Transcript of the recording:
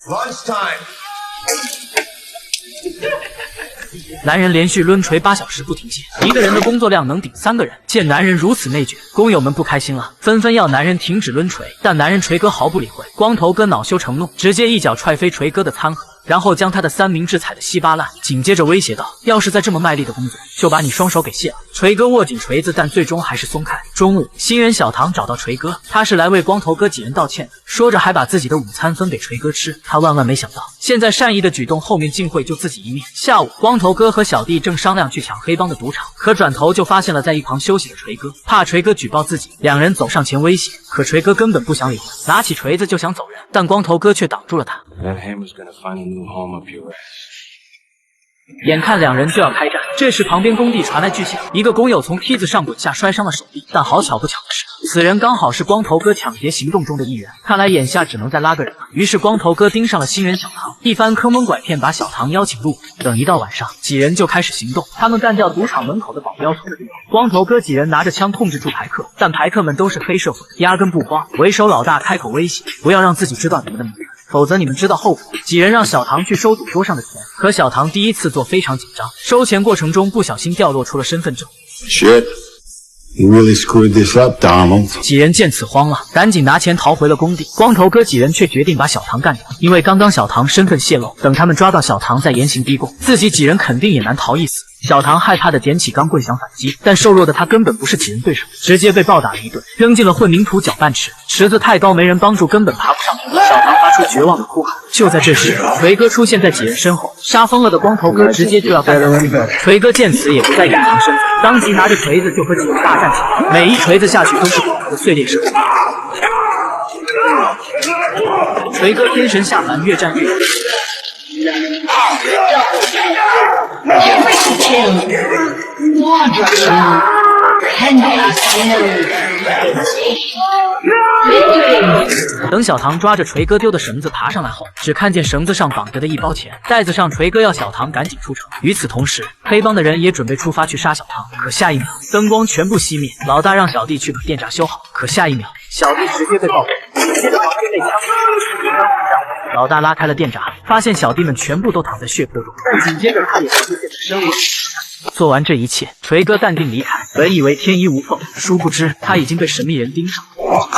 Lunch time. 男人连续抡锤8小时不停歇，一个人的工作量能顶3个人。见男人如此内卷，工友们不开心了，纷纷要男人停止抡锤。但男人锤哥毫不理会，光头哥恼羞成怒，直接一脚踹飞锤哥的餐盒，然后将他的三明治踩得稀巴烂，紧接着威胁道：“要是再这么卖力的工作，就把你双手给卸了。”锤哥握紧锤子，但最终还是松开。中午，新人小唐找到锤哥，他是来为光头哥几人道歉的，说着还把自己的午餐分给锤哥吃。他万万没想到，现在善意的举动后面竟会救自己一命。下午，光头哥和小弟正商量去抢黑帮的赌场，可转头就发现了在一旁休息的锤哥，怕锤哥举报自己，两人走上前威胁，可锤哥根本不想理会，拿起锤子就想走人，但光头哥却挡住了他。眼看两人就要开战，这时旁边工地传来巨响，一个工友从梯子上滚下，摔伤了手臂。但好巧不巧的是，此人刚好是光头哥抢劫行动中的一员。看来眼下只能再拉个人了。于是光头哥盯上了新人小唐，一番坑蒙拐骗把小唐邀请入伙。等一到晚上，几人就开始行动。他们干掉赌场门口的保镖从光头哥几人拿着枪控制住牌客，但牌客们都是黑社会，压根不慌。为首老大开口威胁：“不要让自己知道你们的名字，否则你们知道后果。”几人让小唐去收赌桌上的钱，可小唐第一次做非常紧张，收钱过程中不小心掉落出了身份证。Shit. You really screwed this up, Donald. 几人见此慌了，赶紧拿钱逃回了工地。光头哥几人却决定把小唐干掉，因为刚刚小唐身份泄露，等他们抓到小唐再严刑逼供，自己几人肯定也难逃一死。小唐害怕的捡起钢棍想反击，但瘦弱的他根本不是几人对手，直接被暴打了一顿，扔进了混凝土搅拌池。池子太高，没人帮助，根本爬不上去。小唐发出绝望的哭喊。就在这时，锤哥出现在几人身后，杀疯了的光头哥直接就要干掉自己。锤哥见此也不再隐藏身份，当即拿着锤子就和几人大战起来，每一锤子下去都是光头的碎裂声。锤哥天神下凡，越战越勇。等小唐抓着锤哥丢的绳子爬上来后，只看见绳子上绑着的一包钱，袋子上锤哥要小唐赶紧出城。与此同时，黑帮的人也准备出发去杀小唐，可下一秒灯光全部熄灭，老大让小弟去把电闸修好，可下一秒小弟直接被爆飞，接着旁边被枪老大拉开了电闸，发现小弟们全部都躺在血泊中，但紧接着他也出现在身后。做完这一切，锤哥淡定离开，本以为天衣无缝，殊不知他已经被神秘人盯上了。